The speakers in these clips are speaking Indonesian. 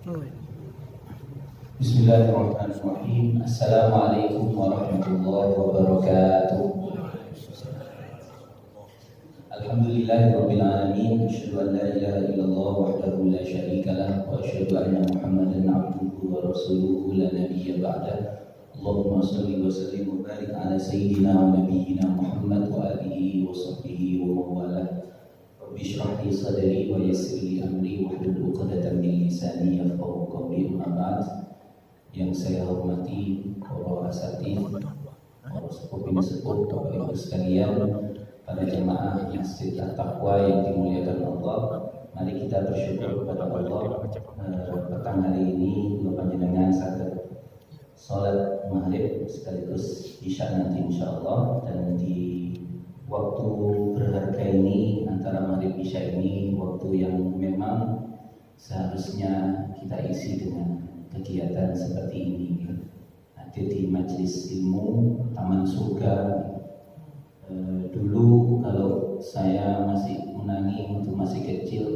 Bismillahirrahmanirrahim. Assalamualaikum warahmatullahi wabarakatuh. Alhamdulillahirabbil alamin. Asyhadu an la ilaha illallah wahdahu la syarika lah wa asyhadu anna Muhammadan abduhu wa rasuluhu la nabiyya ba'dah. Allahumma shalli wa sallim wa barik ala sayyidina wa nabiyyina Muhammad wa alihi wa sahbihi wa mawalah. Rabbi shrah li sadri wa yassir li amri wahlul 'uqdatam min lisani yafqahu qawli. Amma ba'd. Yang saya hormati para asatidz, para sepuh-sepuh, Bapak Ibu sekalian, para jemaah Masjid At-Taqwa yang dimuliakan Allah. Mari kita bersyukur kepada Allah. Petang hari ini panjenengan saged salat maghrib sekaligus isya nanti insyaallah, dan di waktu berharga ini antara maghrib isya ini waktu yang memang seharusnya kita isi dengan kegiatan seperti ini, hadir di majelis ilmu Taman Surga. Dulu kalau saya masih menangi waktu masih kecil,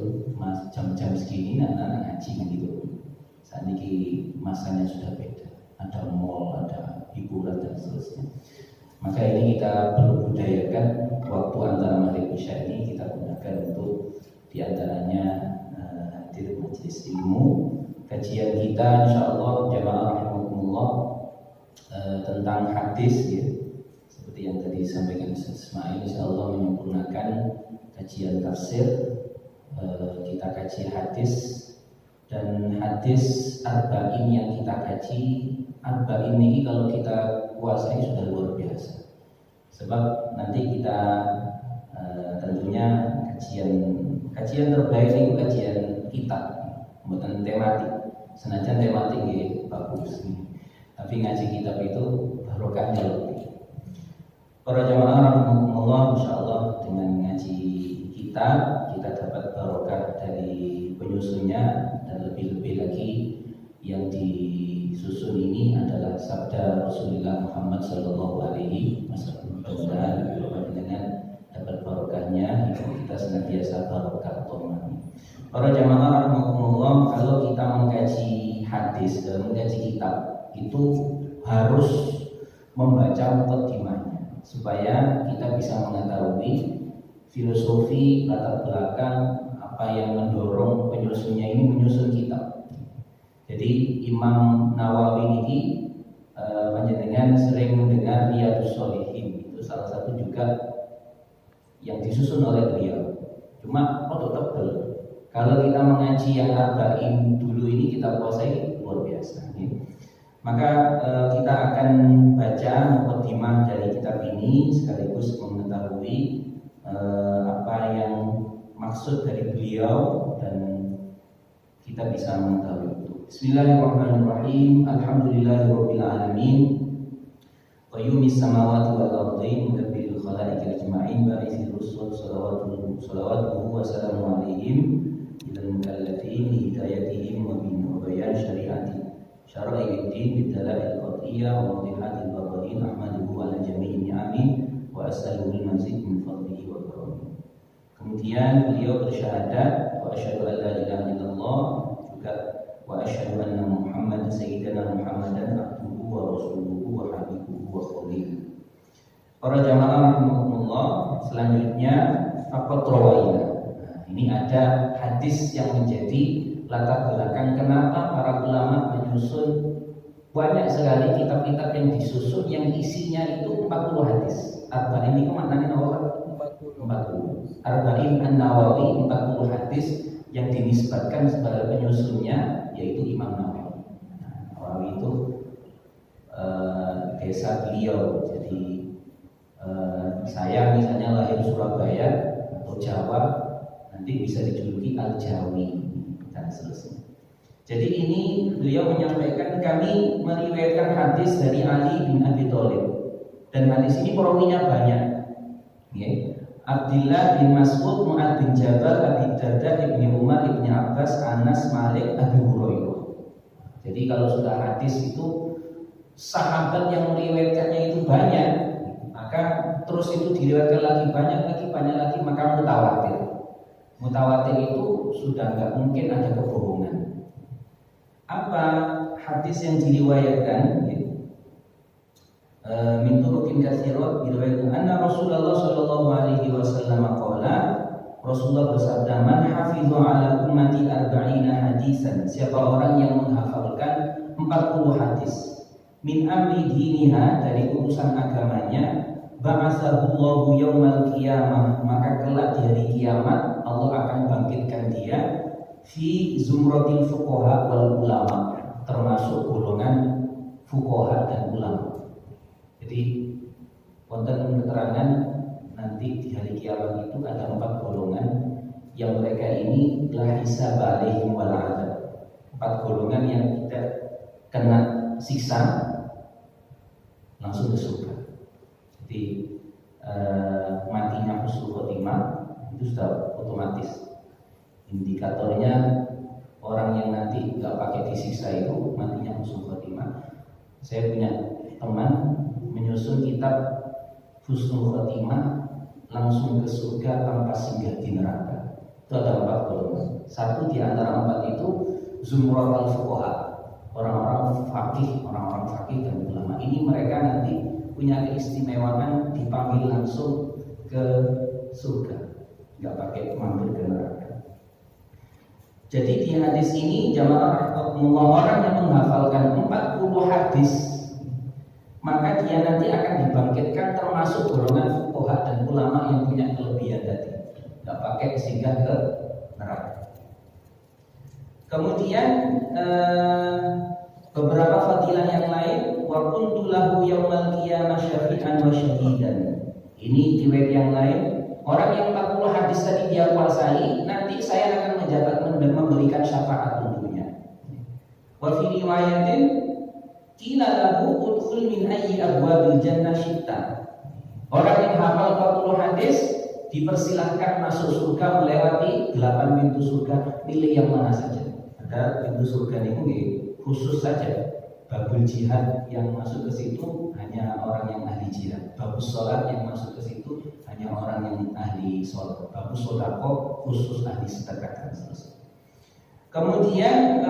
jam-jam segini anak-anak ngaji kan gitu. Saat ini masanya sudah beda, ada mall, ada hiburan dan seterusnya. Maka ini kita perlu budayakan waktu antara maghrib isya ini kita gunakan untuk diantaranya hadir majelis ilmu. Kajian kita insyaallah jamaah rahimakumullah tentang hadis ya. Seperti yang tadi disampaikan Ustaz Ismail, insyaallah menyempurnakan kajian tafsir. Kita kaji hadis, dan hadis arba'in yang kita kaji, arba'in ini kalau kita kuasai sudah luar biasa. Sebab nanti kita tentunya kajian terbaik itu kajian kitab, bukan tematik. Senajan tematik ya bagus, tapi ngaji kitab itu barokahnya lebih. Para jamaah rahimakumullah, insyaallah dengan ngaji kitab kita dapat barokah dari penyusunnya, dan lebih-lebih lagi yang disusun ini adalah sabda Rasulullah Muhammad sallallahu alaihi wasallam. Mudah-mudahan dengan dapat barokahnya hidup kita senantiasa barokah. Para jamaah rahimakumullah, kalau kita mengkaji hadis dan mengkaji kitab itu harus membaca muqaddimahnya supaya kita bisa mengetahui filosofi latar belakang apa yang mendorong penyusunnya ini menyusun kitab. Jadi Imam Nawawi ini panjenengan sering mendengar Riyadhus Shalihin, itu salah satu juga yang disusun oleh beliau. Cuma foto tebel. Kalau kita mengaji yang arba'in dulu ini kita kuasai luar biasa. Maka kita akan baca muqaddimah dari kitab ini sekaligus mengetahui apa yang maksud dari beliau, dan kita bisa mengetahui itu. Bismillahirrahmanirrahim. Alhamdulillahirabbil alamin. Qayyumis samawati wal ardi mudabbiril khalaiqil ajma'in ba'ithir rusul salawatuhu wa salamu alaihim mukallafin hidayatihim wa bayan syariati syara'i'id-din bidalail qat'iyyah wa wadhihatil baradin ahmaduhu ala jami'i ni'ami wa as'aluhu al-mazid min fadlihi wa karamih. Kemudian beliau bersyahadat wa asyhadu an la ilaha illallah, juga wa asyhadu anna Muhammad sayyidina Muhammadan abduhu wa rasuluhu wa habibuhu wa khalil. Para jamaah rahimakumullah, selanjutnya faqat rawaina. Ini ada hadis yang menjadi latar belakang kenapa para ulama menyusun banyak sekali kitab-kitab yang disusun yang isinya itu 40 hadis. Arba'in ini maknanya 40. Arba'in An-Nawawi 40 hadis yang dinisbatkan sebagai penyusunnya yaitu Imam Nawawi. Nawawi itu desa beliau. Jadi saya misalnya lahir Surabaya atau Jawa, nanti bisa dijuluki Al-Jawi dan seterusnya. Jadi ini beliau menyampaikan, kami meriwayatkan hadis dari Ali bin Abi Thalib, dan hadis ini perawinya banyak. Abdullah bin Mas'ud, Mu'ad bin Jabal, Abi Darda, Ibnu Umar, Ibnu Abbas, Anas, Malik, Abu Hurairah. Jadi kalau sudah hadis itu sahabat yang meriwayatkannya itu banyak, maka terus itu diriwayatkan lagi banyak lagi, maka mutawatir. Mutawatir itu sudah nggak mungkin ada kebohongan. Apa hadis yang diriwayatkan? Min turuqin katsirat diriwayatkan anna Rasulullah sallallahu alaihi wasallam qala, Rasulullah bersabda, man hafidha ala ummati arba'ina hadisan, siapa orang yang menghafalkan 40 hadis, min amri diniha, dari urusan agamanya, ba'atsahullahu yaumal qiyamah, maka kelak di hari kiamat Allah akan bangkitkan dia, fi zumratil fuqaha wal ulama, termasuk golongan fuqaha dan ulama. Jadi wonten keterangan nanti di hari kiamat itu ada 4 golongan yang mereka ini la hisab alaihim wala adzab. 4 golongan yang tidak kena siksa, langsung ke surga. Jadi matinya husnul khotimah itu sudah otomatis. Indikatornya orang yang nanti nggak pakai disiksa itu matinya husnul khotimah. Saya punya teman menyusun kitab husnul khotimah langsung ke surga tanpa singgah di neraka. Itu ada 4 golongan. Satu di antara 4 itu zumratul fuqaha, orang-orang fakih dan ulama. Ini mereka nanti punya keistimewaan dipanggil langsung ke surga, nggak pakai mampir ke neraka. Jadi di hadis ini jamaah orang yang menghafalkan 40 hadis, maka dia nanti akan dibangkitkan termasuk golongan fuqaha dan ulama yang punya kelebihan tadi, nggak pakai singgah ke neraka. Kemudian beberapa fadilah yang lain, wa kuntu lahu yaumal qiyamah syafi'an wa syahidan. Ini riwayat yang lain, orang yang 40 hadis tadi dia kuasai, nanti saya akan memberikan syafaat untuknya. Wa fi riwayatin qila lahu udkhul min ayyi abwabil jannah syi'ta. Orang yang hafal 40 hadis dipersilahkan masuk surga melewati 8 pintu surga, pilih yang mana saja. Ada pintu surga ini khusus saja. Babul jihad yang masuk ke situ hanya orang yang ahli jihad. Babus sholat yang masuk ke situ hanya orang yang ahli sholat. Babus sodako khusus ahli sedekah dan seterusnya. Kemudian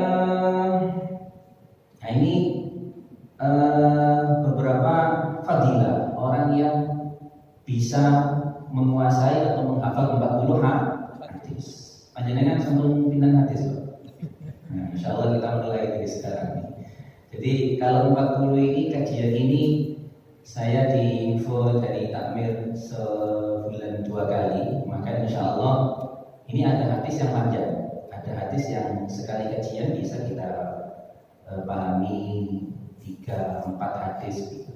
ini beberapa fadilah orang yang bisa menguasai atau menghafal 40 hadis. Panjenengan sampun pinten hadis, Pak? Nah, insyaallah kita mulai dari sekarang nih. Jadi kalau 40 ini kajian ini saya diinfo dari takmir sebulan 2 kali, maka insyaallah ini ada hadis yang panjang, ada hadis yang sekali kajian bisa kita pahami 3-4 hadis gitu.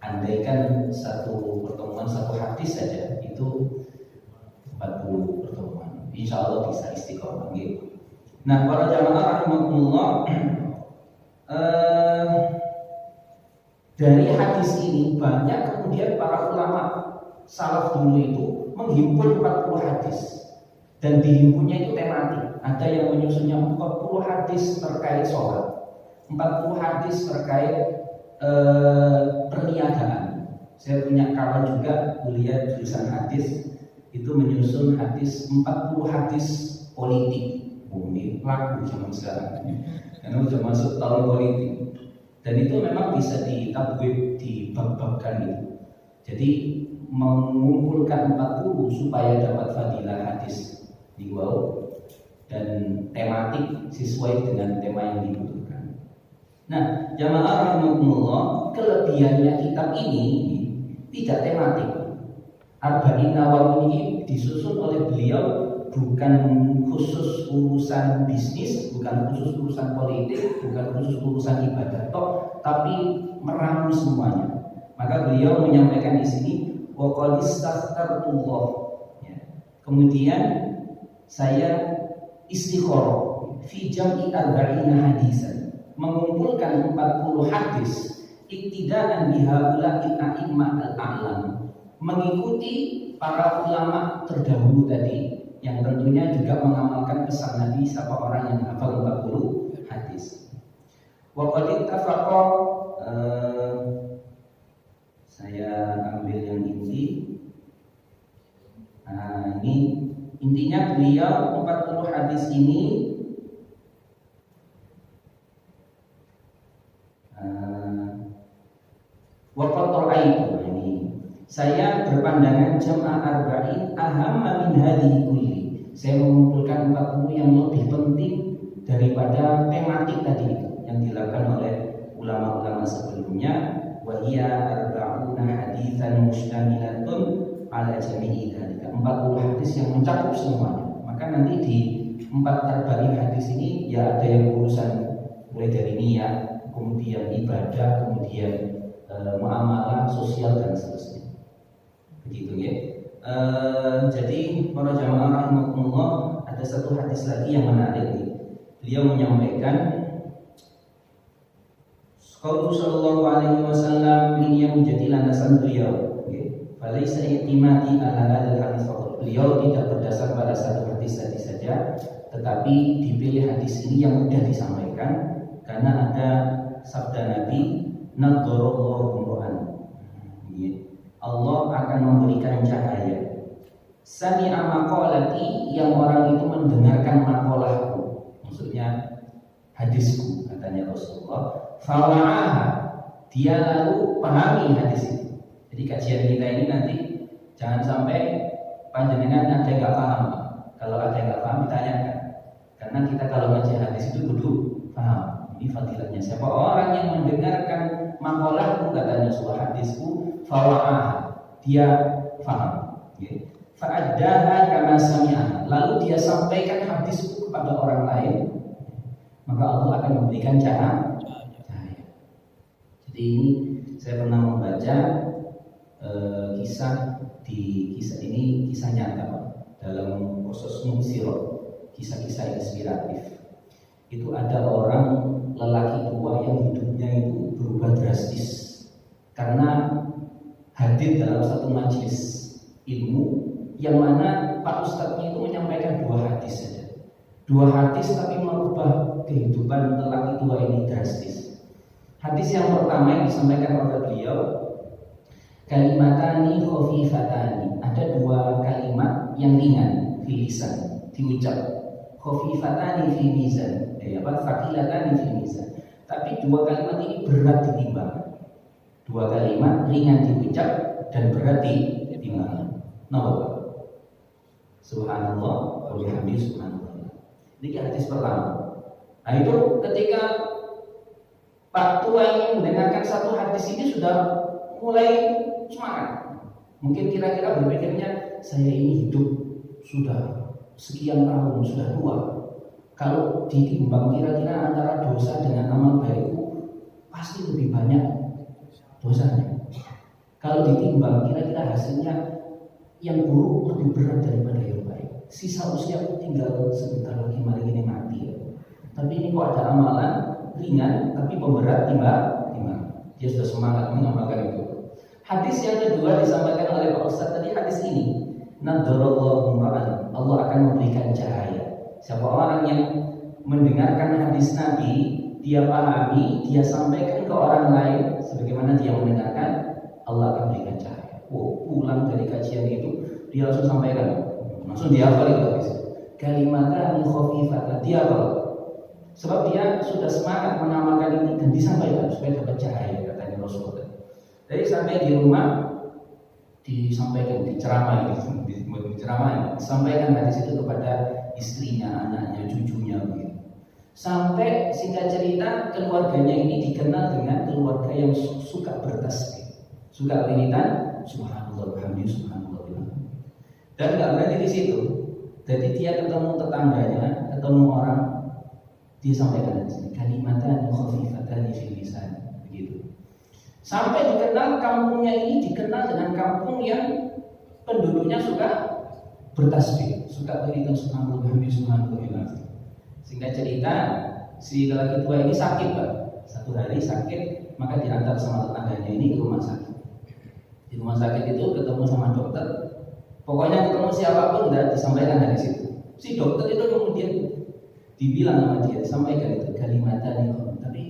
Andaikan satu pertemuan satu hadis saja itu 40 pertemuan, insya Allah bisa istiqomah gitu. Nah, para jamaah rahimakumullah, dari hadis ini banyak kemudian para ulama salaf dulu itu menghimpun 40 hadis, dan dihimpunnya itu tematik. Ada yang menyusunnya 40 hadis terkait sholat, 40 hadis terkait perniagaan. Saya punya kawan juga kuliah jurusan hadis, itu menyusun hadis 40 hadis politik. Ini laku zaman sekarang, karena sudah masuk tahun politik. Dan itu memang bisa ditabwib, dibab-babkan itu. Jadi mengumpulkan 40 supaya dapat fadilah hadis di bawah dan tematik sesuai dengan tema yang dibutuhkan. Nah, jamaah rahimakumullah, kelebihannya kitab ini tidak tematik. Arba'in Nawawi ini disusun oleh beliau bukan khusus urusan bisnis, bukan khusus urusan politik, bukan khusus urusan ibadah, tapi meramu semuanya. Maka beliau menyampaikan di sini wa qad istaghfartullah. Kemudian saya istikharah fi jam'i arba'ina hadisan, mengumpulkan 40 hadis iktidaan bihaula'il a'immah al-a'lam, mengikuti para ulama terdahulu tadi yang tentunya juga mengamalkan pesan Nabi siapa orang yang hafal 40 hadis. Wa qad ittafaqa, saya ambil yang inti. Nah, ini intinya beliau 40 hadis ini Saya berpandangan jam'a arba'in ahamma min hadhihi kulli. Saya mengumpulkan 40 yang lebih penting daripada tematik tadi itu yang dilakukan oleh ulama-ulama sebelumnya. Wa hiya arba'una haditsan mustamilatun ala jami'i dzalika. 40 hadis yang mencakup semuanya. Maka nanti di 4 arba'in hadis ini ya ada yang urusan mulai dari niat, kemudian ibadah, kemudian muamalah sosial dan seterusnya. Begitu ya. Jadi para jamaah rahimakumullah, ada satu hadis lagi yang menarik nih. Beliau menyampaikan Qaul sallallahu alaihi wasallam, ini yang menjadi landasan beliau. Falaisa i'timadi ala hadzal hadis faqat. Beliau tidak berdasar pada satu hadis saja, tetapi dipilih hadis ini yang mudah disampaikan karena ada sabda Nabi, nadharallahu mur'an. Allah akan memberikan cahaya. Sami'a maqalati, yang orang itu mendengarkan maqalahku, maksudnya hadisku, katanya Rasulullah. Fawa'aha, dia lalu pahami hadis itu. Jadi kajian kita ini nanti jangan sampai panjenengan ada yang nggak paham. Kalau ada yang nggak paham ditanyakan. Karena kita kalau ngaji hadis itu kudu paham. Ini fadilatnya. Siapa orang yang mendengarkan maqalahku, katanya sebuah hadisku, fawa'aha, dia faham. Fa'addaha kama sami'aha, lalu dia sampaikan hadisku kepada orang lain, maka Allah akan memberikan cahaya. Jadi ini saya pernah membaca kisah ini kisah nyata Pak, dalam proses muksirah, kisah-kisah inspiratif. Itu ada orang lelaki tua yang hidupnya itu berubah drastis karena hadir dalam satu majelis ilmu yang mana Pak Ustadznya itu menyampaikan 2 hadis saja. 2 hadis tapi merubah kehidupan lelaki tua ini drastis. Hadis yang pertama yang disampaikan oleh beliau, kalimatani khafifatani. Ada 2 kalimat yang ringan fi lisan, diucap. Khafifatani fi mizan. Faqilatani fi mizan. Tapi 2 kalimat ini berat ditimbang. 2 kalimat ringan diucap dan berat ditimbangan. Nah, subhanallah wa bihamdihi subhanallah. Ini hadis pertama. Nah itu ketika Pak tua ini mendengarkan satu hadis ini sudah mulai semangat. Mungkin kira-kira berpikirnya, saya ini hidup sudah sekian tahun, sudah tua. Kalau ditimbang kira-kira antara dosa dengan amal baikku, pasti lebih banyak dosanya. Kalau ditimbang kira-kira hasilnya yang buruk lebih berat daripada yang baik. Sisa usiaku tinggal sebentar lagi, mari ini mati ya. Tapi ini kok ada amalan ringan tapi pemberat timbang. Dia sudah semangat mengamalkan itu. Hadis yang kedua disampaikan oleh Pak Ustadz tadi, hadis ini, nadharallahu mur'an, Allah akan memberikan cahaya. Siapa orang yang mendengarkan hadis Nabi, dia pahami, dia sampaikan ke orang lain sebagaimana dia mendengarkan, Allah akan memberikan cahaya. Pulang dari kajian itu dia langsung sampaikan, langsung dia hafal itu habis. Kalimatan khafifatan, dia hafal. Sebab dia sudah semangat mengamalkan ini dan disampaikan supaya dapat cahaya, katanya Rasulullah. Jadi sampai di rumah disampaikan, diceramai, disampaikan hadis itu kepada istrinya, anaknya, cucunya begitu. Sampai singkat cerita keluarganya ini dikenal dengan keluarga yang suka bertasbih, suka wiridan subhanallah walhamdulillah subhanallah walhamdulillah. Dan nggak berhenti di situ. Jadi dia ketemu tetangganya, ketemu orang, dia sampaikan di sini kalimatan khafifatan fi lisan, begitu. Sampai dikenal kampungnya ini dikenal dengan kampung yang penduduknya suka bertasbih, suka wiridan subhanallah walhamdulillah subhanallah. Singkat cerita, si lelaki tua ini sakit Pak. Satu hari sakit, maka diantar sama tetangganya ini ke rumah sakit. Di rumah sakit itu ketemu sama dokter. Pokoknya ketemu siapapun dan disampaikan dari situ. Si dokter itu kemudian dibilang sama dia, sampaikan itu kalimatan itu. Tapi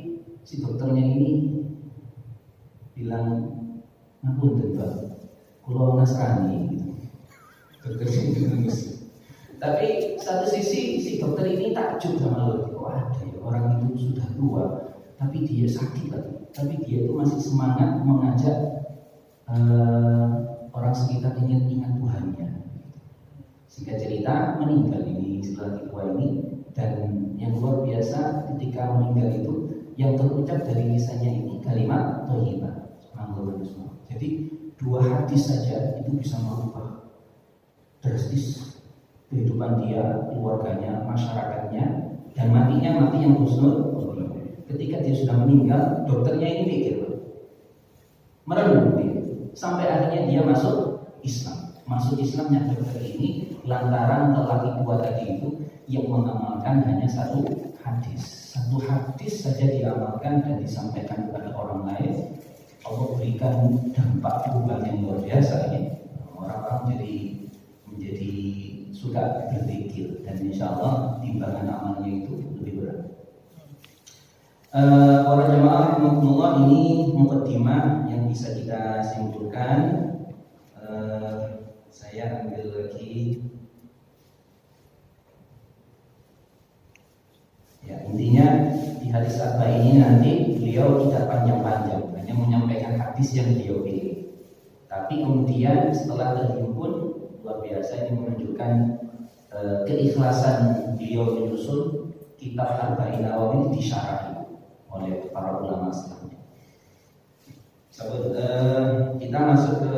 si dokternya ini bilang, ngapunten Pak, kula Nasrani gitu. Dokter ini. Tapi satu sisi si dokter ini takjub sama lo, kok ada ya orang itu sudah tua, tapi dia sakit lagi, tapi dia itu masih semangat mengajak kita meninggal ini setelah kedua ini. Dan yang luar biasa ketika meninggal itu yang terucap dari lisannya ini kalimat thayyibah. Jadi dua hadis saja itu bisa merubah drastis kehidupan dia, keluarganya, masyarakatnya, dan matinya mati yang husnul. Ketika dia sudah meninggal, dokternya ini mikir, merenung dia, sampai akhirnya dia masuk Islam. Masuk Islamnya dokter ini lantaran lelaki dua tadi itu yang mengamalkan hanya satu hadis saja diamalkan dan disampaikan kepada orang lain. Allah berikan dampak perubahan yang luar biasa ya. Orang-orang menjadi suka berzikir dan insya Allah timbangan amalnya itu lebih berat. Para jemaah rahimakumullah, ini mukaddimah yang bisa kita simpulkan. Saya ambil lagi. Ya, intinya di hadis apa ini nanti beliau tidak panjang-panjang, hanya menyampaikan hadis yang beliau pilih. Tapi kemudian setelah terhimpun, luar biasa ini menunjukkan keikhlasan beliau menyusun kitab Arba'in Nawawi ini disyarahi oleh para ulama setelahnya. Kita masuk ke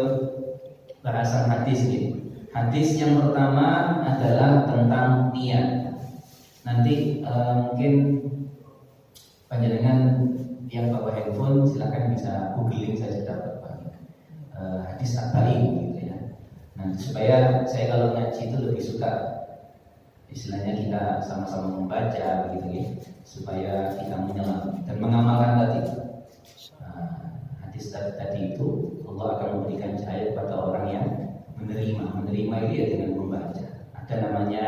bahasan hadis ini. Hadis yang pertama adalah tentang niat. Nanti mungkin panjenengan yang bawa handphone silakan bisa googling saja dapat hadis Arba'in gitu ya. Nanti supaya saya kalau ngaji itu lebih suka istilahnya kita sama-sama membaca gitu ya, supaya kita menyelam dan mengamalkan tadi. Hadis tadi itu Allah akan memberikan cahaya kepada orang yang menerima itu ya dengan membaca. Ada namanya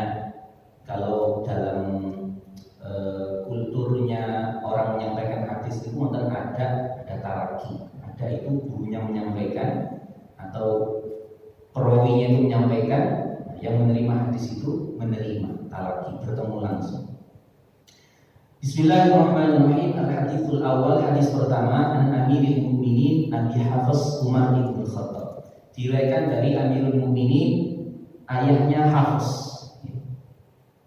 kalau dalam kulturnya orang menyampaikan hadis itu ada talaki, ada itu gurunya menyampaikan atau perawinya itu menyampaikan, yang menerima hadis itu menerima talaki, bertemu langsung. Bismillahirrahmanirrahim. Al-hadithul awal, hadis pertama, an Amirul Mukminin Abi Hafs Umar bin Khattab. Diriwayatkan dari Amirul Mukminin, ayahnya Hafs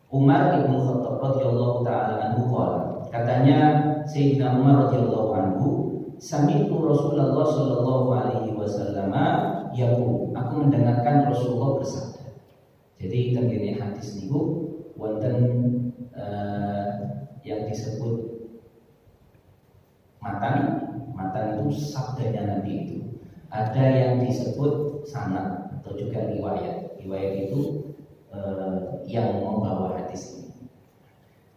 Umar bin Khattab radhiyallahu taala anhu qala. Katanya Sayyidina Umar radhiyallahu anhu, sami'tu Rasulullah sallallahu alaihi wasallam yaqul, aku mendengarkan Rasulullah bersabda. Jadi tenggene hadis niku wonten yang disebut matan itu sabdanya Nabi itu. Ada yang disebut sanad atau juga riwayat itu yang membawa hadis ini.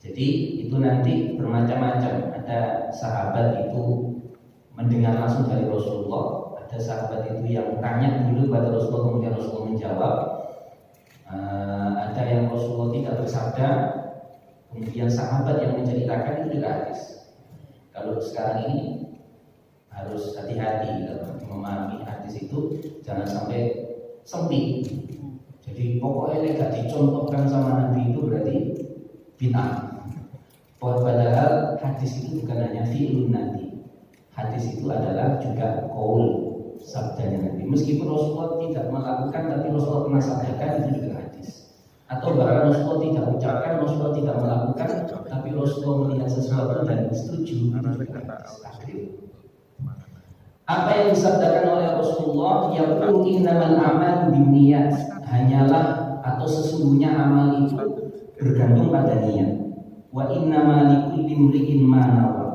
Jadi itu nanti bermacam-macam. Ada sahabat itu mendengar langsung dari Rasulullah, ada sahabat itu yang tanya dulu kepada Rasulullah kemudian Rasulullah menjawab. Ada yang Rasulullah tidak bersabda, kemudian sahabat yang menceritakan itu juga hadis. Kalau sekarang ini harus hati-hati dalam memahami hadis itu, jangan sampai sempit. Jadi pokoknya gak dicontohkan sama Nabi itu berarti bid'ah. Padahal hadis itu bukan hanya fi'lun Nabi. Hadis itu adalah juga qaul, sabdanya Nabi. Meskipun Rasulullah tidak melakukan, tapi Rasulullah pernah sabdakan, itu juga hadis. Atau bahkan Rasulullah tidak ucapkan, Rasulullah tidak melakukan, tapi Rasulullah melihat sesuatu dan setuju, itu juga hadis. Apa yang disabdakan oleh Rasulullah, yaqul innamal a'malu binniyat, hanyalah atau sesungguhnya amal itu bergantung pada niat. Wa innamal likulli imri'in ma nawa,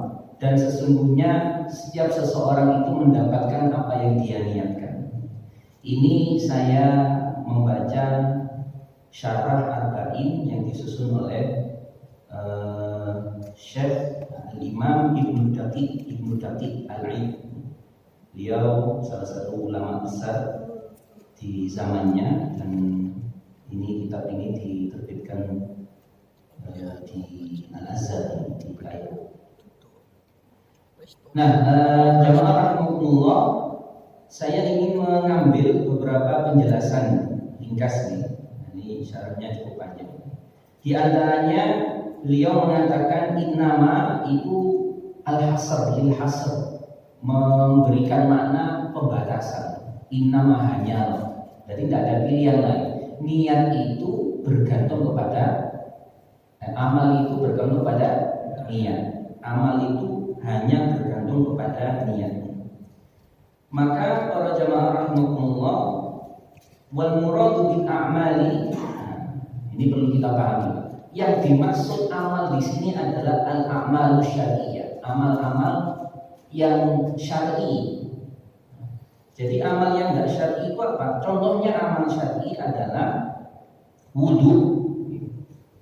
dan sesungguhnya setiap seseorang itu mendapatkan apa yang dia niatkan. Ini saya membaca syarah Arba'in yang disusun oleh Syekh Imam Ibnu Daqiq Al-Aid. Beliau salah satu ulama besar di zamannya, dan ini kitab ini diterbitkan di Al-Azhar di Kairo. Nah, jamaah rahimakumullah, saya ingin mengambil beberapa penjelasan ringkas nih. Ini syaratnya cukup panjang. Di antaranya beliau mengatakan innama itu al-hasr, lil-hasr, memberikan makna pembatasan. Innama hanya, jadi tidak ada pilihan lain. Niat itu bergantung kepada amal itu bergantung kepada niat. Amal itu hanya bergantung kepada niatnya. Maka para jamaah rahimakumullah, wal muradu bil a'mali, ini perlu kita pahami. Yang dimaksud amal di sini adalah al-a'malu syar'iyyah, amal-amal yang syar'i. Jadi amal yang enggak syar'i itu apa? Contohnya amal syar'i adalah wudu,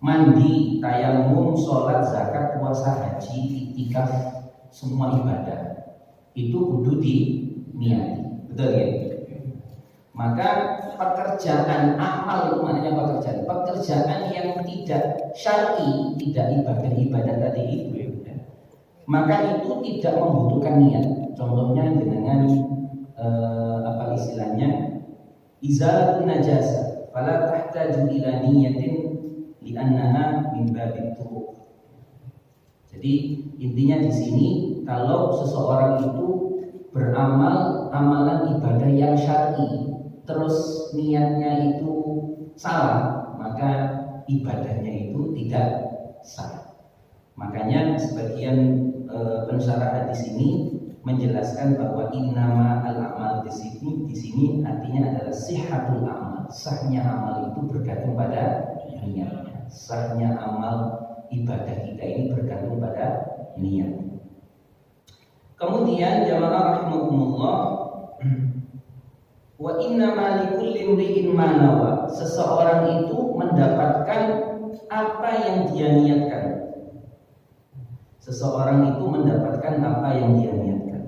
mandi, tayamum, sholat, zakat, puasa, haji, iktikaf, semua ibadah itu kudu diniati, betul ya? Maka pekerjaan amal itu maknanya pekerjaan yang tidak syar'i, tidak ibadah tadi itu, maka itu tidak membutuhkan niat. Contohnya dengan apa istilahnya, izalatun najasa, fala tahtaju ila niyatin li'annaha min babit turuq. Jadi intinya di sini, kalau seseorang itu beramal amalan ibadah yang syar'i, terus niatnya itu salah, maka ibadahnya itu tidak sah. Makanya sebagian pensyarah hadis ini menjelaskan bahwa innama al-amal di sini artinya adalah sihhatul amal. Sahnya amal itu bergantung pada niatnya. Sahnya amal ibadah kita ini bergantung pada niat. Kemudian jamaah rahimakumullah, wa innama likulli imri'in ma nawa. Seseorang itu mendapatkan apa yang dia niatkan. Seseorang itu mendapatkan apa yang dia niatkan.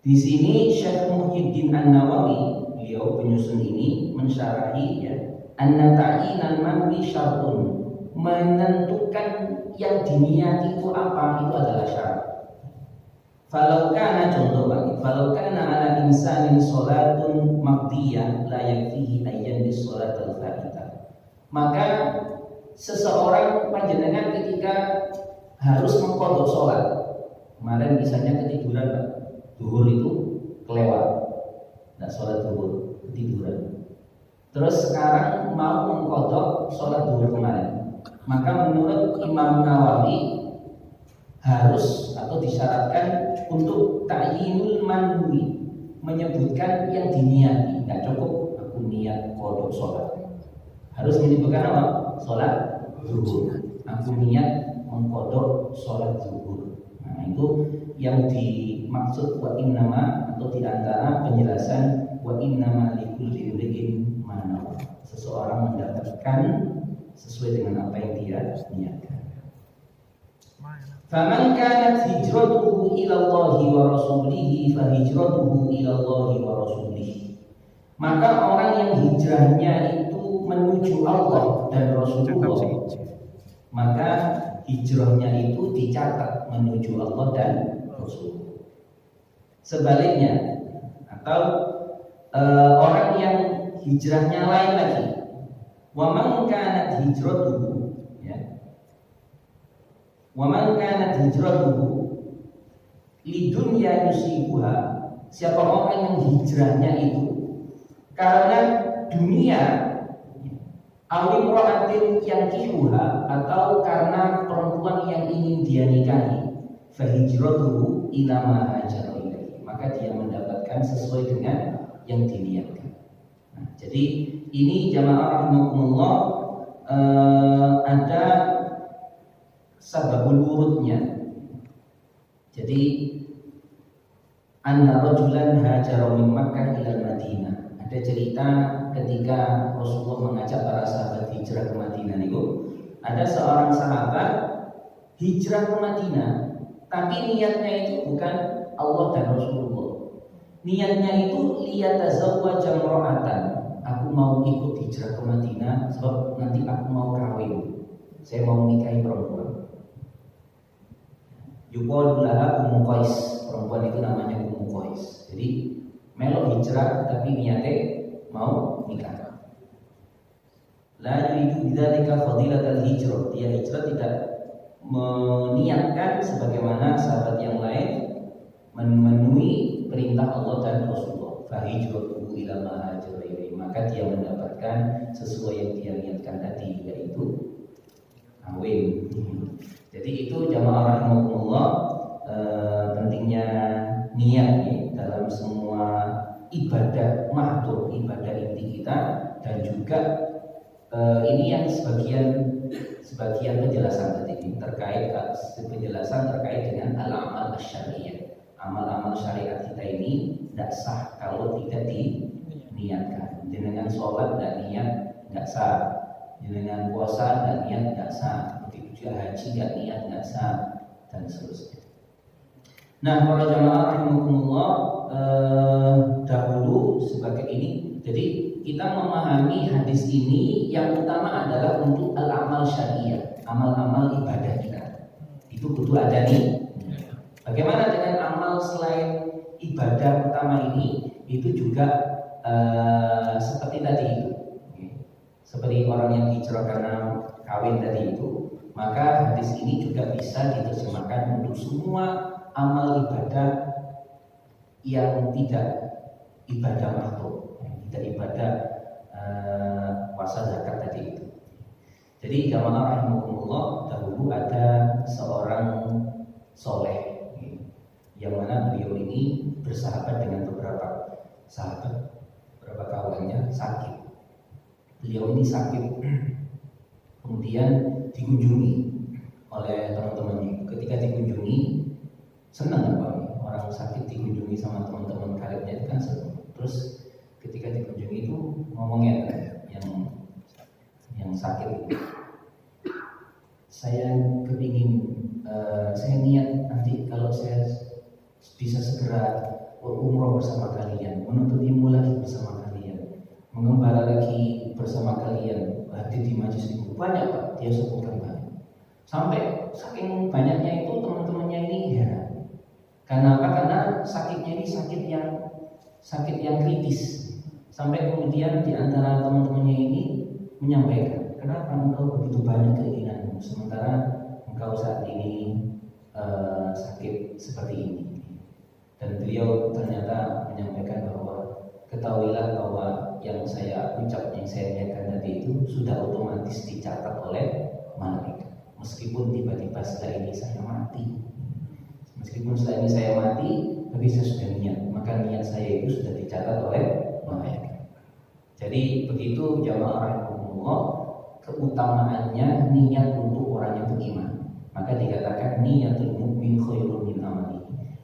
Di sini Syekh Muhyiddin An-Nawawi, beliau penyusun ini mensyarahi ya, anna ta'inal manwi syartun, menentukan yang diniati itu apa, itu adalah syarat. Falau kana, contoh bagi, falau kana ala insanin sholatun maqdiyah la yakfihi ayyan bis sholatul fa'ita. Maka seseorang panjenengan ketika harus mengqadha sholat, kemarin misalnya ketiduran, Pak, zuhur itu kelewat, nah sholat zuhur ketiduran, terus sekarang mau mengqadha sholat zuhur kemarin, maka menurut Imam Nawawi harus atau disyaratkan untuk ta'yinul manwi, menyebutkan yang diniati. Nggak cukup aku niat qadha sholat, harus menyebutkan apa? Sholat zuhur, aku niat mengqadha sholat zuhur. Nah itu yang dimaksud wa innama, atau diantara penjelasan wa innama likulli imri'in ma nawa. Seseorang mendapatkan sesuai dengan apa yang dia niatkan. Faman kanat hijratuhu ila Allahi wa rasulihi fa hijratuhu ila Allahi wa rasulihi. Maka orang yang hijrahnya itu menuju Allah dan Rasulullah, maka hijrahnya itu dicatat menuju Allah dan Rasul. Sebaliknya, atau orang yang hijrahnya lain lagi, wa man kanat hijratuhu, ya, wa man kanat hijratuhu lidunya yusibuha. Siapa orang yang hijrahnya itu karena dunia, awim ro'atin yang kihuha, atau karena perempuan yang ingin dia nikahi, fahijratuhu ila ma hajara ilaihi, maka dia mendapatkan sesuai dengan yang diniatkan. Nah, jadi ini jamaah rahimakumullah, ada sababul wurudnya. Jadi anna rajulan hajara min Makkah ila Madinah. Ada cerita ketika Rasulullah mengajak para sahabat hijrah ke Madinah itu, ada seorang sahabat hijrah ke Madinah, tapi niatnya itu bukan Allah dan Rasulullah. Niatnya itu liyatazawwaja imra'atan. Aku mau ikut hijrah ke Madinah sebab nanti aku mau kawin. Saya mau menikahi perempuan. Yuqalu laha Ummu Qais. Perempuan itu namanya Ummu Qais. Jadi melok hijrah tapi niatnya mau nikah. La yuridu bidzalika fadilatal hijrah. Dia hijrah tidak meniatkan sebagaimana sahabat yang lain memenuhi perintah Allah dan Rasulullah. Fa hijratuhu ila ma hajara ilaihi. Maka dia mendapatkan sesuai yang dia niatkan tadi, yaitu kawin. Jadi itu jamaah rahimakumullah, pentingnya niat dalam semua ibadah mahdur, ibadah inti kita, dan juga ini yang sebagian penjelasan tadi terkait penjelasan terkait dengan al-amal syariah. Amal-amal syariat kita ini tidak sah kalau tidak diniatkan. Dengan sholat tidak niat tidak sah, dengan puasa tidak niat tidak sah, begitu juga haji tidak niat tidak sah, dan seterusnya. Nah, para jamaah rahimakumullah, dahulu sebagai ini, jadi kita memahami hadis ini yang utama adalah untuk al-amal syariah, amal-amal ibadah kita. Itu kudu ada nih. Bagaimana dengan amal selain ibadah utama ini? Itu juga seperti tadi itu, seperti orang yang hijrah karena kawin tadi itu, maka hadis ini juga bisa diterjemahkan untuk semua amal ibadah yang tidak ibadah makhluk, tidak ibadah puasa zakat tadi itu. Jadi jamaah rahimakumullah, dahulu ada seorang soleh yang mana beliau ini bersahabat dengan beberapa sahabat, beberapa kawannya sakit. Beliau ini sakit, kemudian dikunjungi oleh teman-temannya. Ketika dikunjungi, senang Pak, orang sakit dikunjungi sama teman-teman karibnya itu kan senang. Terus ketika dikunjungi itu ngomongnya yang sakit itu, saya kepingin, saya niat nanti kalau saya bisa segera umroh bersama kalian, menuntut ilmu lagi bersama kalian, mengembala lagi bersama kalian, hadir di majelis ilmu. Banyak Pak, dia sebutkan banyak. Sampai saking banyaknya itu teman-temannya ini heran. Karena apa? Karena sakitnya ini sakit yang kritis. Sampai kemudian di antara teman-temannya ini menyampaikan, kenapa engkau begitu banyak keinginanmu sementara engkau saat ini sakit seperti ini. Dan beliau ternyata menyampaikan bahwa ketahuilah bahwa yang saya ucap, yang saya niatkan tadi itu sudah otomatis dicatat oleh malaikat. Meskipun tiba-tiba setelah ini saya mati, meskipun setelah ini saya mati, tapi saya sudah niat, maka niat saya itu sudah dicatat oleh malaikat. Jadi begitu jamaah rahimahullah, keutamaannya niat untuk orang yang beriman. Maka dikatakan niatul mu'min khairun min amali.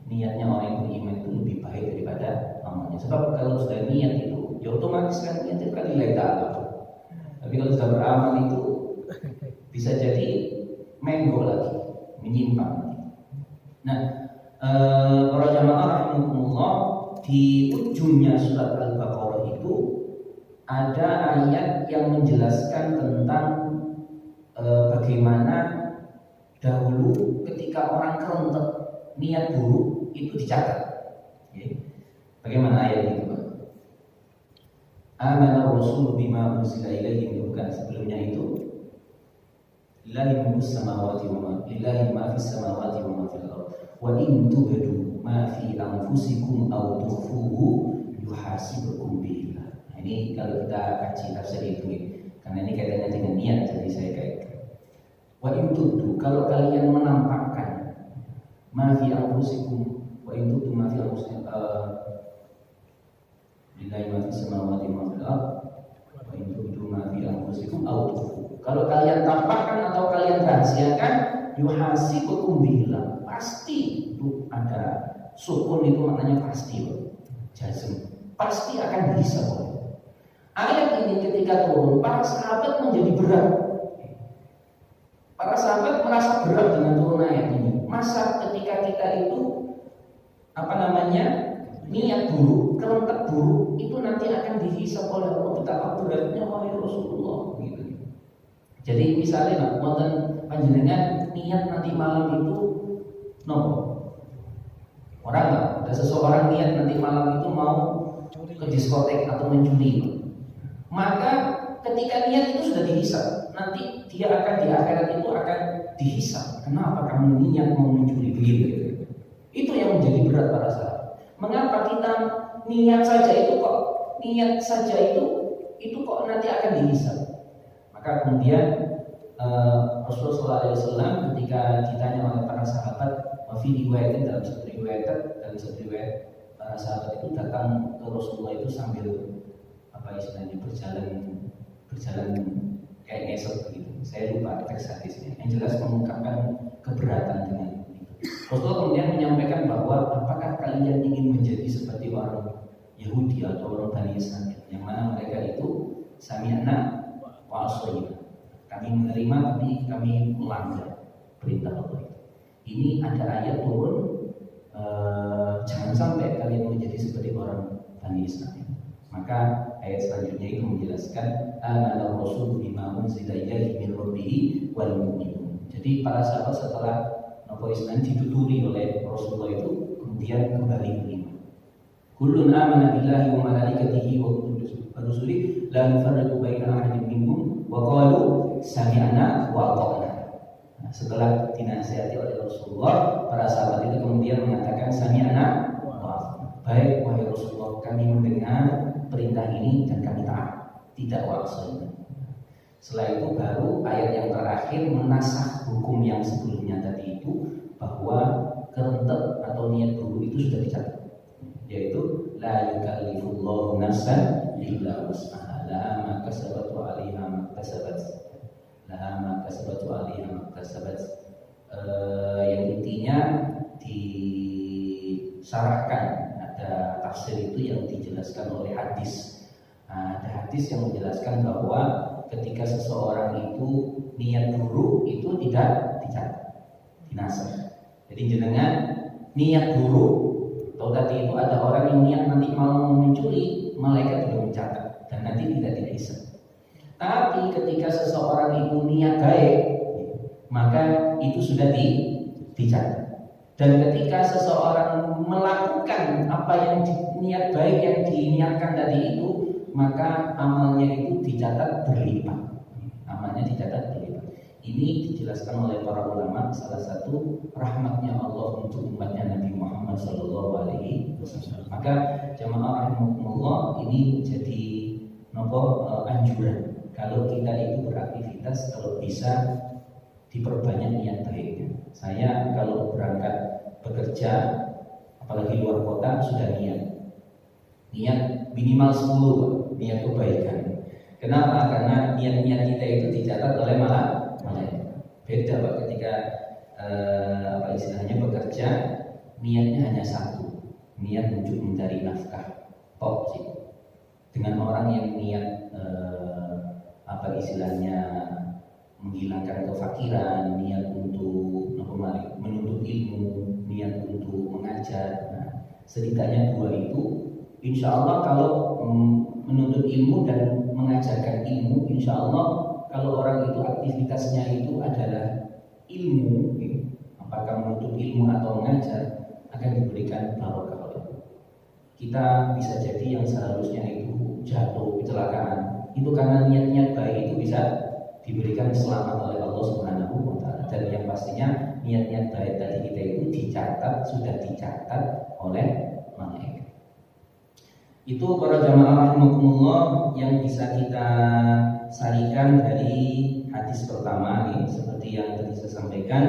Niatnya orang yang beriman itu lebih baik daripada amalnya. Sebab kalau sudah niat itu, ya otomatis kan niat itu kan lillahi ta'ala. Tapi kalau sudah beramal itu bisa jadi menggo lagi, menyimpang. Nah, para jamaah rahimakumullah, di ujungnya surat Al-Baqarah itu ada ayat yang menjelaskan tentang bagaimana dahulu ketika orang kerentek niat buruk itu dicatat. Bagaimana ayat itu, Pak? Amana Rasul bima unzila ilaihi, bukan sebelumnya itu. Lillahi ma fis samawati wa ma fil ardh. Wa in tubdu ma fi anfusikum aw tukhfuhu yuhasibukum billah. Nah, ini kalau kita kaji tafsir itu, karena ini kaitannya dengan niat, jadi saya kaitkan. Wa in tubdu, kalau kalian menampakkan ma fi anfusikum, wa in tubdu ma fi anfusikum, lillahi ma fis samawati wa ma fil ardh, wa in tubdu ma fi anfusikum aw tukhfuhu. Kalau kalian tampakkan atau kalian rahasiakan, yuhasibukum billah, pasti itu ada sukun, itu maknanya pasti, jazm, pasti akan dihisab. Ayat ini ketika turun, para sahabat menjadi berat. Para sahabat merasa berat dengan turun ayat ini. Masa ketika kita itu niat buruk, kerentek buruk, itu nanti akan dihisab oleh Allah, betapa beratnya oleh Rasulullah gitu. Jadi misalnya wonten panjenengan niat nanti malam itu ada seseorang niat nanti malam itu mau ke diskotek atau mencuri, maka ketika niat itu sudah dihisab, nanti dia akan di akhirat itu akan dihisab. Kenapa kamu niat mau mencuri begitu? Itu yang menjadi berat para sahabat. Mengapa kita niat saja itu itu kok nanti akan dihisab. Maka kemudian Rasulullah SAW ketika ditanya oleh para sahabat, wafi riwayat dalam satu riwayat para sahabat itu datang ke Rasulullah itu sambil istilahnya berjalan kayak ngesot begitu. Saya lupa teks hadisnya. Yang jelas mengungkapkan keberatan dengan itu. Rasulullah kemudian menyampaikan bahwa apakah kalian ingin menjadi seperti orang Yahudi atau orang Bani Israil yang mana mereka itu sami'na wa asayna. Kami menerima tapi kami melanggar perintah Allah itu. Ini ada ayat turun, jangan sampai kalian menjadi seperti orang Bani Israil. Maka ayat selanjutnya itu menjelaskan amana rasul bima unzila ilaihi min rabbih wal mu'minun. Jadi para sahabat setelah Islam dituturi oleh Rasulullah itu kemudian kembali beriman. Kullun amana billahi wa malaikatihi wa rusulihi la nufarriqu baina ahadin minhum wa qalu sami'na wa ata'na. Setelah dinasihati oleh Rasulullah, para sahabat itu kemudian mengatakan sami'na wa ata'na. Baik wahai Rasulullah, kami mendengar perintah ini dan kami taat, tidak wa'asayna. Setelah itu baru ayat yang terakhir menasakh hukum yang sebelumnya tadi itu, bahwa kerentet atau niat buruk itu sudah dicatat, yaitu la yukallifullahu nafsan illa wus'aha laha ma kasabat wa 'alaiha ma kasabat yang intinya disarahkan. Ada tafsir itu yang dijelaskan oleh hadis. Ada hadis yang menjelaskan bahwa ketika seseorang itu niat buruk itu tidak dicatat, dinasakh. Jadi jenengan niat buruk, atau tadi itu ada orang yang niat nanti mau mencuri, malaikat sudah mencatat dan nanti tidak dihisab. Tapi ketika seseorang itu niat baik, maka itu sudah dicatat. Dan ketika seseorang melakukan apa yang niat baik yang diniatkan tadi itu, maka amalnya itu dicatat berlipat. Amalnya dicatat berlipat. Ini dijelaskan oleh para ulama, salah satu rahmatnya Allah untuk umatnya Nabi Muhammad SAW. Maka jamaah rahimakumullah, ini jadi anjuran. Kalau kita itu beraktivitas, kalau bisa diperbanyak niat baiknya. Saya kalau berangkat bekerja, apalagi luar kota, sudah niat minimal 10 niat kebaikan. Kenapa? Karena niat-niat kita itu dicatat oleh malaikat. Beda Pak ketika istilahnya bekerja, niatnya hanya satu, niat untuk mencari nafkah, tok sih. Dengan orang yang niat istilahnya menghilangkan kefakiran, niat untuk menuntut ilmu, niat untuk mengajar. Nah, setidaknya dua itu, insya Allah kalau menuntut ilmu dan mengajarkan ilmu, insya Allah kalau orang itu aktivitasnya itu adalah ilmu, apakah menuntut ilmu atau mengajar, akan diberikan barokah oleh Allah. Kita bisa jadi yang seharusnya itu jatuh kecelakaan, itu karena niat-niat baik itu bisa diberikan selamat oleh Allah Subhanahu wa Ta'ala. Dan yang pastinya niat-niat baik tadi kita itu sudah dicatat oleh malaikat. Itu para jamaah rahimakumullah yang bisa kita sarikan dari hadis pertama ini. Seperti yang tadi saya sampaikan,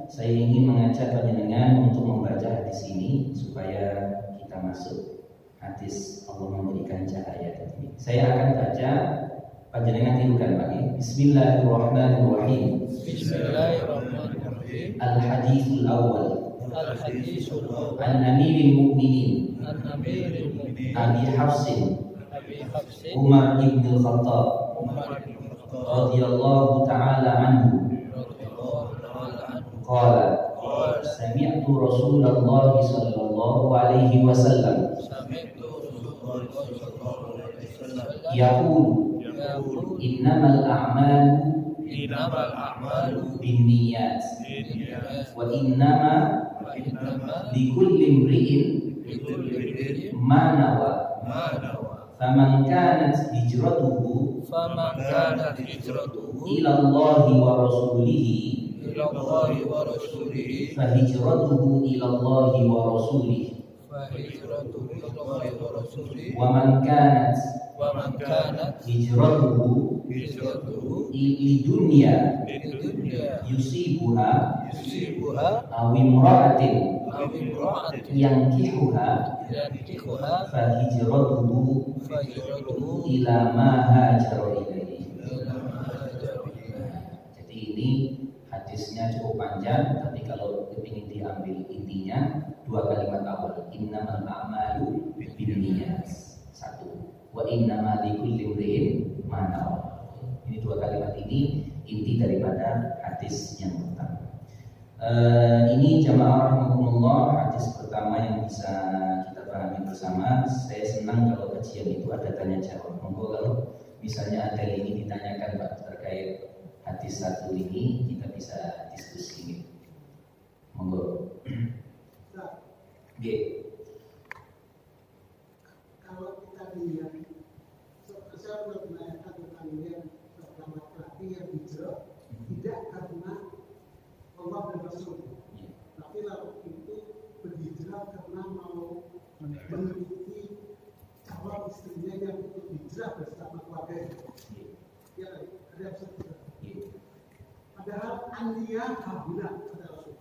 saya ingin mengajak panjenengan untuk membaca hadis ini supaya kita masuk hadis Allah memberikan cahaya tadi. Saya akan baca, panjenengan tirukan Pak. Bismillahirrahmanirrahim. Bismillahirrahmanirrahim. Al-hadithul awal. Al-hadithul awal. An Amiril Mu'minin Abi Hafsin Umar ibn Khattab radhiyallahu ta'ala anhu qala sami'tu Rasulullah sallallahu alaihi wasallam yaqulu innamal a'malu binniyat wa innama likulli imri'in ma nawa faman kanat hijratuhu ila Allahi wa rasulihi fa hijratuhu ila Allahi wa rasulihi wa man kanat wa man kanat hijratuhu hijratuhu lidunya lidunya yusibuha yusibuha aw imra'atin aw imra'atin yankihuha yankihuha fa hijratuhu fa hijratuhu ila ma hajara ilaihi. ila ma hajara ilaihi. Jadi ini hadisnya cukup panjang, tapi kalau ingin diambil intinya dua kalimat awal, innamal a'malu binniyat, satu, wa innamal likulli imri'in ma nawa. Ini dua kalimat ini inti daripada hadis yang pertama. Ini jamaah rahimakumullah, hadis pertama yang bisa kita pahami bersama. Saya senang kalau kajian itu ada tanya jawab. Monggo kalau misalnya ada yang ingin ditanyakan Pak terkait hadis satu ini, kita bisa diskusi. Monggo. G. Kalau kita lihat, saya pernah menanyakan tentang yang pertama laki yang hijrah tidak karena Allah dan Rasul, tapi lalu itu berhijrah karena mau mengikuti calon istrinya yang untuk hijrah bersama keluarga. Ya, ada yang seperti itu. Padahal andia habuna kata Rasul.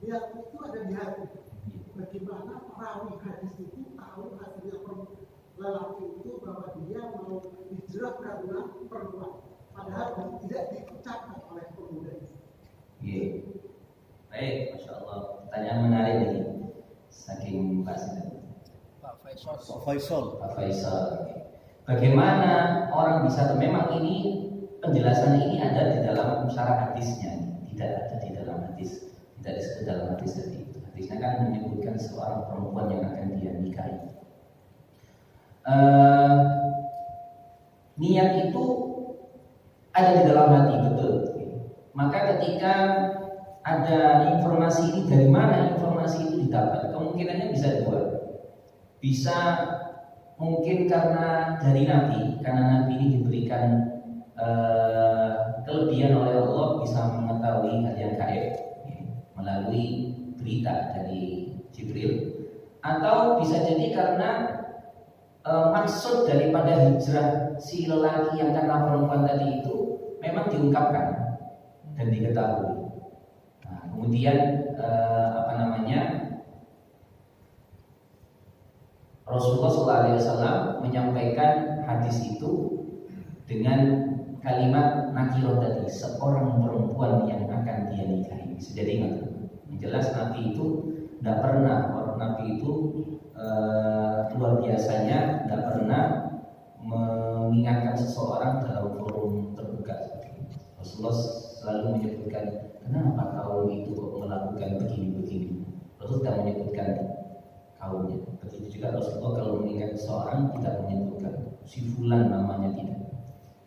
Dia itu ada di hati. Bagaimana perawi hadis itu tahu hatinya lelaki itu bahwa dia mau hijrah karena perempuan, padahal tidak diucapkan oleh pemuda itu. Baik, masya Allah. Pertanyaan menarik ini. Saking pasti. Pak Faisal. Pak Faisal. Pak Faisal. Bagaimana orang bisa? Memang ini penjelasan ini ada di dalam syarah hadisnya, tidak ada di dalam hadis, tidak disebut dalam hadis tadi. Hadisnya kan menyebutkan seorang perempuan yang akan dia nikahi. Niat itu ada di dalam hati, betul. Maka ketika ada informasi ini, dari mana informasi itu didapat? Kemungkinannya bisa dua. Bisa mungkin karena dari Nabi, karena Nabi ini diberikan kelebihan oleh Allah, bisa mengetahui hal yang gaib melalui berita dari Jibril. Atau bisa jadi karena maksud daripada hijrah si lelaki yang karena perempuan tadi itu memang diungkapkan dan diketahui. Nah, kemudian Rasulullah SAW menyampaikan hadis itu dengan kalimat nakirah tadi, seorang perempuan yang akan dia nikahi. Bisa jadi ingat. Yang jelas Nabi itu tidak pernah, Nabi itu luar biasanya tidak pernah mengingatkan seseorang dalam forum terbuka. Rasulullah selalu menyebutkan, kenapa kaum itu kok melakukan begini-begini. Rasul tidak menyebutkan kaumnya. Begitu juga Rasulullah kalau mengingat seseorang tidak menyebutkan si fulan namanya, tidak.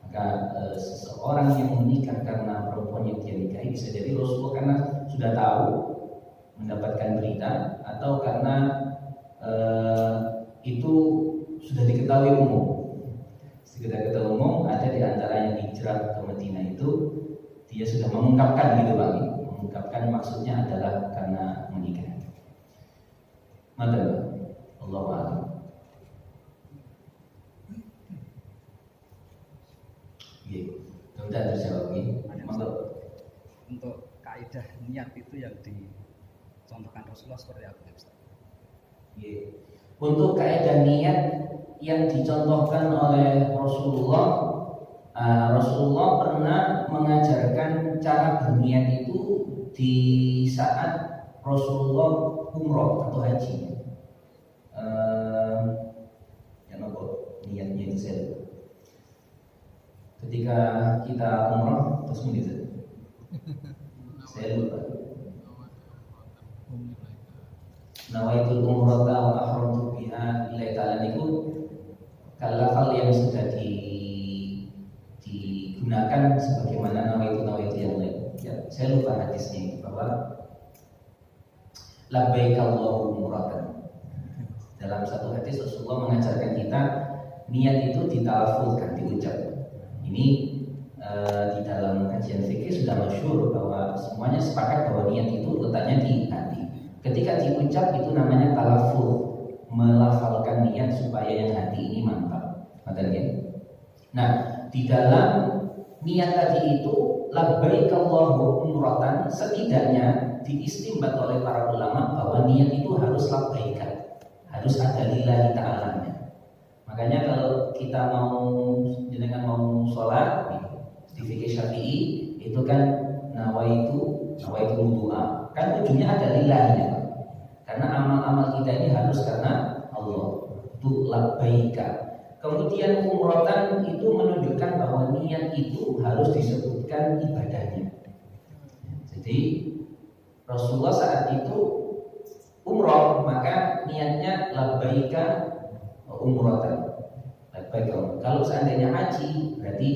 Maka seseorang yang menikah karena perempuan yang dia nikahi, bisa jadi Rasulullah karena sudah tahu, mendapatkan berita, atau karena itu sudah diketahui umum. Sudah diketahui umum, ada di antara yang hijrah ke Madinah itu dia sudah mengungkapkan gitu Bang. Mengungkapkan maksudnya adalah karena menikah. Maka Allah a'lam. Sudah terjawab ini. Untuk kaidah niat itu yang dicontohkan Rasulullah seperti apa, Ustaz? Untuk kaidah niat yang dicontohkan oleh Rasulullah, Rasulullah pernah mengajarkan cara berniat itu di saat Rasulullah umroh atau haji. Niatnya itu saya lupa. Ketika kita umroh terus menit, saya lupa. Nawaitul umrata wa ahramtu biha lillahi ta'ala niku kalafal yang sudah digunakan sebagaimana nawaitu yang lain. Ya, saya lupa hadisnya bahwa labbaik Allahumma umratan. Dalam satu hadis Rasulullah mengajarkan kita niat itu ditalafuzkan, diucap. Ini di dalam kajian fikih sudah masyhur bahwa semuanya sepakat bahwa niat itu letaknya di hati. Ketika diucap itu namanya talafuz, melafalkan niat supaya yang hati ini mantap. Maka Nah, di dalam niat tadi itu labbaik Allahu umratan, setidaknya diistimbat oleh para ulama bahwa niat itu harus labbaika, harus ada lillahi ta'ala-nya. Makanya kalau kita jenengan mau sholat di fikih Syafi'i itu kan nawaitu wudu'a, kan ujungnya ada lillahnya, karena amal-amal kita ini harus karena Allah, itu labbaika. Kemudian umrotan itu menunjukkan bahwa niat itu harus disebutkan ibadahnya. Jadi Rasulullah saat itu umroh, maka niatnya labbaika umrotan. Labbaika. Kalau seandainya haji berarti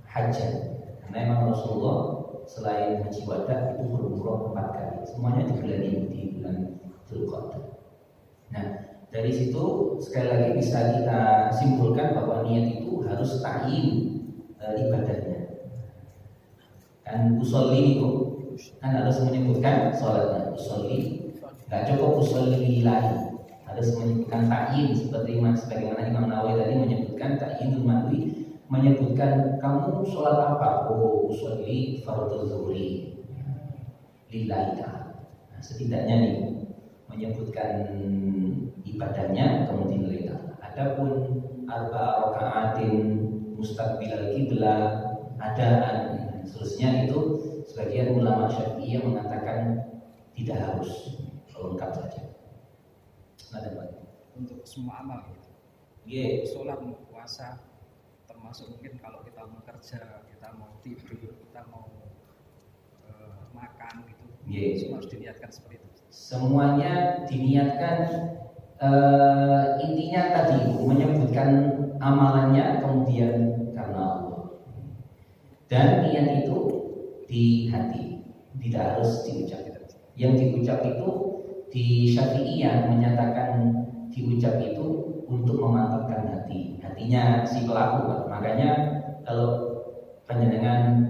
hajan. Karena memang Rasulullah selain haji wada itu berumroh 4 kali. Semuanya di bulan ini, di bulan Dzulqa'dah. Nah, dari situ sekali lagi bisa kita simpulkan bahwa niat itu harus ta'yin ibadahnya. Kan usolli itu kan harus menyebutkan sholatnya. Usolli nggak cukup usolli lillahi, harus menyebutkan ta'yin sebagaimana Imam Nawawi tadi menyebutkan ta'yinul madwi, menyebutkan kamu sholat apa? Oh, usolli fardhu zuhri lillahi ta'ala. Nah, setidaknya nih menyebutkan ibadahnya kemudian lillahi ta'ala. Adapun arba'a raka'atin mustaqbilal qiblah adaan dan seterusnya itu sebagian ulama Syafi'iyah mengatakan tidak harus, lengkap saja. Untuk semua amal gitu. Sholat, puasa, termasuk mungkin kalau kita mau kerja, kita mau tidur, kita mau makan gitu. Semua harus diniatkan seperti itu. Semuanya diniatkan, intinya tadi menyebutkan amalannya kemudian karena Allah. Dan niat itu di hati, tidak harus diucap. Yang diucap itu di Syafi'iyah menyatakan diucap itu untuk memantapkan hatinya si pelaku. Makanya kalau panjenengan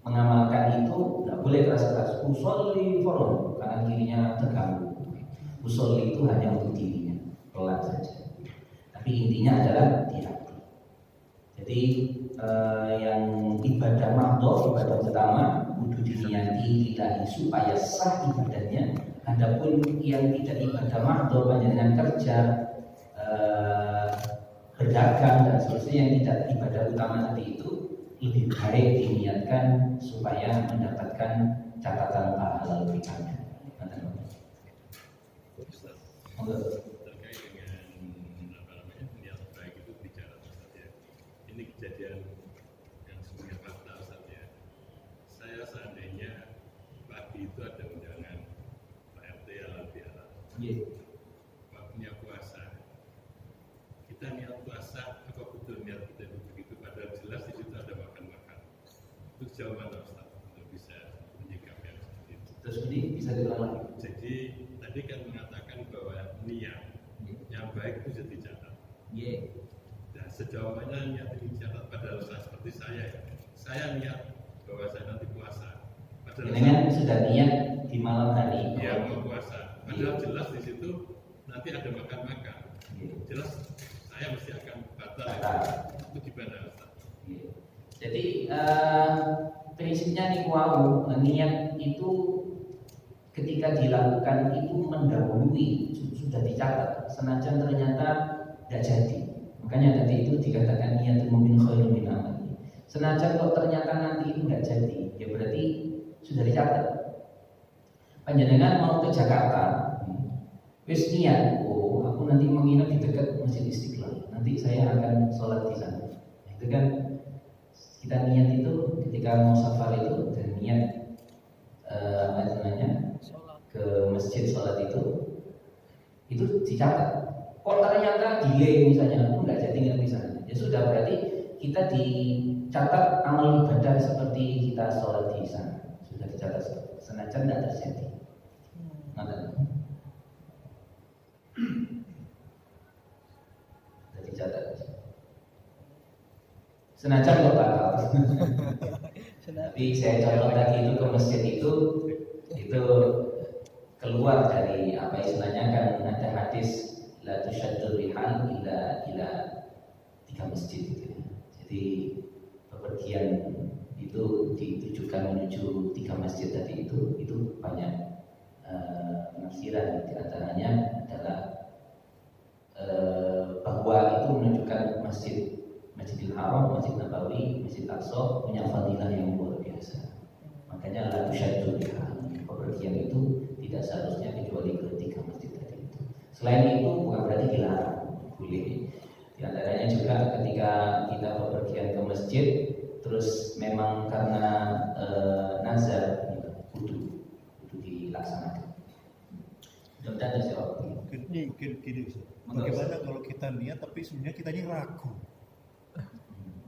mengamalkan itu tidak boleh keras-keras. Usolli fardhu, kanan kirinya terganggu. Usolli itu hanya untuk dirinya, pelan saja. Tapi intinya adalah di hati. Jadi yang ibadah mahdhah, ibadah utama kudu diniati lillahi supaya sah ibadahnya. Adapun yang tidak ibadah mahdhah, panjenengan kerja, berdagang dan seterusnya yang tidak ibadah utama tadi itu lebih baik diniatkan supaya mendapatkan catatan pahala lebih banyak. Terkait dengan niat baik itu bicara saja. Ini kejadian yang sebenarnya fakta saja. Saya seandainya pagi itu ada undangan Pak RT Alhamdulillah. Waktunya puasa. Kita niat puasa, apa betul niat kita itu begitu? Padahal jelas di situ ada makan-makan. Itu jawaban Ustaz untuk bisa menyikapi yang seperti itu. Terus ini bisa diulang lagi. Jadi tadi kan mengatakan bahwa niat yang baik itu jadi dicatat. Dan sejawabannya niat itu dicatat. Padahal seperti saya niat bahwa saya nanti puasa. Dengan sudah niat di malam hari. Iya, mau puasa. Padahal jelas di situ nanti ada makan-makan. Jelas saya mesti akan batal. Itu gimana Ustaz? Jadi prinsipnya nih niat itu ketika dilakukan itu mendahului, sudah dicatat, senajan ternyata tidak jadi. Makanya tadi itu dikatakan niat mu'min khairun min amali. Senajan kok ternyata nanti itu tidak jadi, ya berarti sudah dicatat. Panjenengan mau ke Jakarta, wis niat, oh aku nanti menginap di dekat Masjid Istiqlal, nanti saya akan sholat di sana. Itu kan kita niat itu ketika mau safar itu dan niat ke masjid sholat itu dicatat. Kok ternyata delay misalnya, aku nggak jadi nggak bisa, ya sudah berarti kita dicatat amal ibadah seperti kita sholat di sana, sudah dicatat senajan tidak terjadi. Sudah dicatat. Senajan kok batal. Tapi saya contoh tadi itu ke masjid itu keluar dari apa istilahnya kan ada hadis la tusyaddur rihal ila masjid gitu ya. Jadi bepergian itu ditujukan menuju 3 masjid tadi itu banyak penafsiran. Di antaranya adalah bahwa itu menunjukkan Masjidil Haram, Masjid Nabawi, Masjid Aqsa punya fadilah yang luar biasa. Makanya la tusyaddu rihal, bepergian itu tidak seharusnya kecuali ke 3 masjid tadi itu. Selain itu bukan berarti dilarang, boleh. Di antaranya juga ketika kita bepergian ke masjid, terus memang karena nazar, kudu dilaksanakan. Mudah-mudahan terjawab. Gini, bagaimana kalau kita niat tapi sebenarnya kita ini ragu?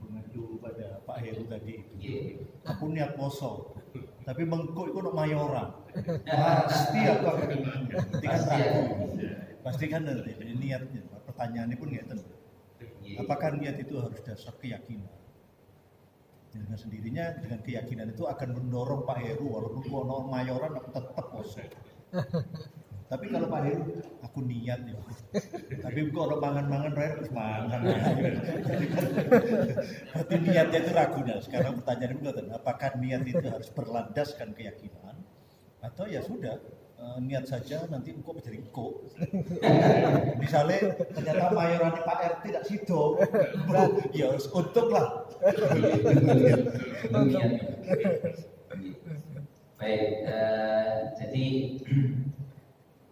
Mengacu pada Pak Heru tadi itu. Aku niat poso, tapi mengko itu nak mayoran. Pasti aku akan pasti kan nanti niatnya. Pertanyaannya pun nggak tentu. Apakah niat itu harus dasar keyakinan? Dengan sendirinya dengan keyakinan itu akan mendorong Pak Heru walaupun mau mayoran aku tetap poso. Tapi kalau Pak Heru, aku niat ya. Tapi kalau mangan-mangan terus mangan. Berarti niatnya itu ragu. Nah, sekarang pertanyaan itu apakah niat itu harus berlandaskan keyakinan atau ya sudah niat saja nanti engkau menjadi engkau. Misalnya ternyata mayorannya Pak RT tidak sido, ya harus untuklah. Baik, jadi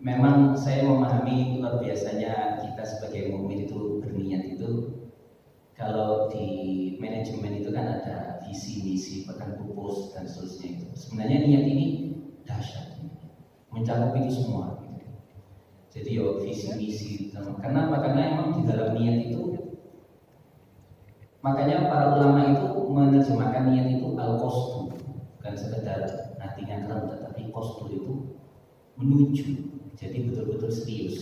memang saya memahami luar biasanya kita sebagai mukmin itu berniat itu. Kalau di manajemen itu kan ada visi misi bahkan purpose dan seterusnya itu. Sebenarnya niat ini dahsyat, mencakup itu semua. Jadi yo visi misi karena emang di dalam niat itu, makanya para ulama itu menerjemahkan niat itu al-qasdu, bukan sekedar hatinya keren, tetapi qasdu itu menuju. Jadi betul-betul serius.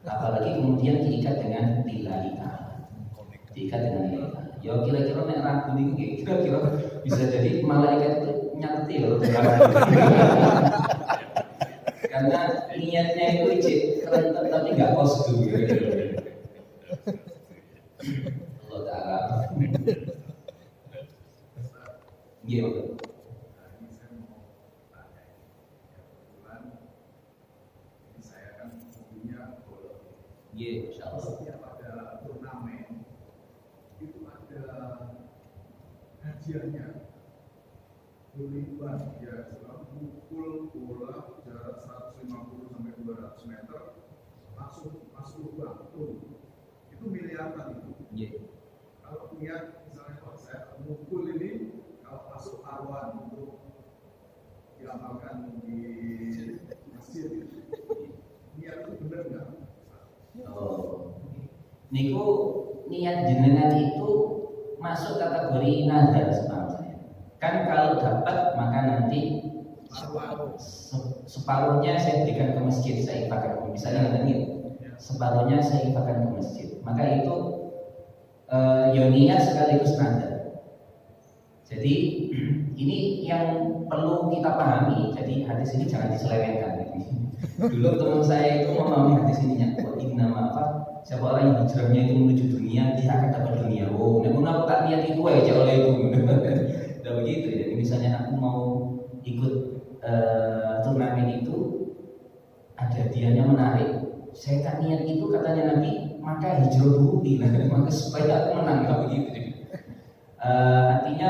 Apalagi kemudian diikat dengan lillahi ta'ala. Diikat dengan lillahi ta'ala. Ya kira-kira nek ragu niku kira-kira bisa jadi malaikat itu nyateti loh. Karena niatnya itu keren tapi enggak qasdu. Allah Ta'ala. Iya, Pak. Iya, insyaallah. Setiap ada turnamen itu ada hadiahnya. Berlibat ya, mukul bola jarak 150 sampai 200 meter langsung masuk lubang tuh. Itu miliaran itu. Iya. Kalau niat misalnya kalau saya mukul ini kalau masuk arwan untuk diamalkan di masjid, niat itu benar nggak? Oh, niku niat jenengan itu masuk kategori nazar setahu saya. Kan kalau dapat maka nanti separuhnya saya berikan ke masjid, saya infakkan ke misalnya nanti separuhnya saya infakkan ke masjid. Maka itu ya niat sekaligus nazar. Jadi ini yang perlu kita pahami. Jadi hadis ini jangan diselewengkan. Dulu teman saya itu memahami hadis ini siapa orang yang hijrahnya itu menuju dunia dia akan dapat dunia. Oh, namun aku tak niat itu aja oleh itu. Dan begitu. Jadi misalnya aku mau ikut turnamen itu ada hadiahnya menarik. Saya tak niat itu katanya Nabi, maka hijrah dulu maka supaya aku menang. Kalau begitu. Artinya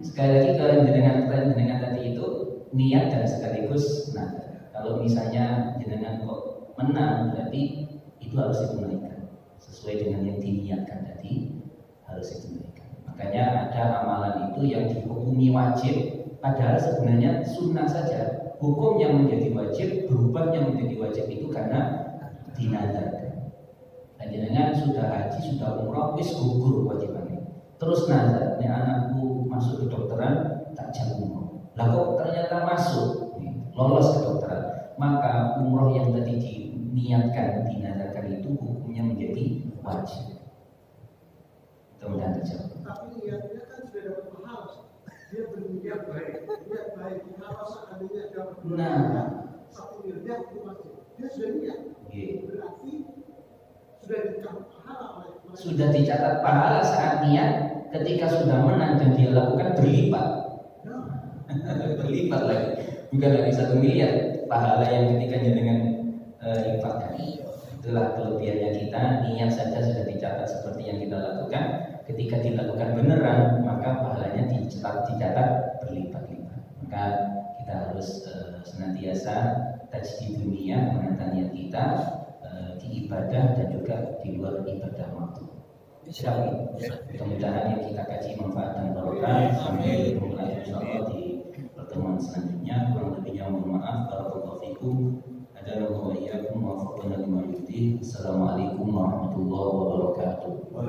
sekali lagi kalau jenengan tadi itu niat dan sekaligus nazar. Kalau misalnya jenengan kok menang berarti itu harus ditunaikan sesuai dengan yang diniatkan tadi, harus ditunaikan. Makanya ada amalan itu yang dihukumi wajib padahal sebenarnya sunnah saja. Hukum yang menjadi wajib berubahnya menjadi wajib itu karena dinadarkan. Dan jenengan sudah haji, sudah umrah, wis gugur kewajibannya. Terus nazar, nek anakku masuk ke dokteran tak jalan umrah. Lah kok ternyata masuk, lolos ke dokteran, maka umroh yang tadi diniatkan, dinadarkan itu hukumnya menjadi wajib. Mudah-mudahan terjawab. Tapi niatnya kan sudah dapat pahala. Dia berniat baik, niat baik. Kalau seandainya dapat miliar, 1 miliar itu masih dia sudah niat. Berarti sudah dikasih pahala oleh sudah dicatat pahala saat niat, ketika sudah menang dan dia lakukan berlipat. Berlipat lagi, bukan lagi 1 miliar pahala yang ketika dengan infakkan. Itulah kelebihannya kita, niat saja sudah dicatat seperti yang kita lakukan. Ketika dilakukan beneran, maka pahalanya dicatat berlipat-lipat. Maka kita harus senantiasa tajdid dunia, menata niat kita di ibadah dan juga di luar ibadah waktu. Mudah-mudahan yang kita kaji manfaat dan barokah. Sampai bertemu lagi insyaallah di pertemuan selanjutnya. Kurang lebihnya mohon maaf. Barakallahu fikum. Assalamualaikum warahmatullahi wabarakatuh.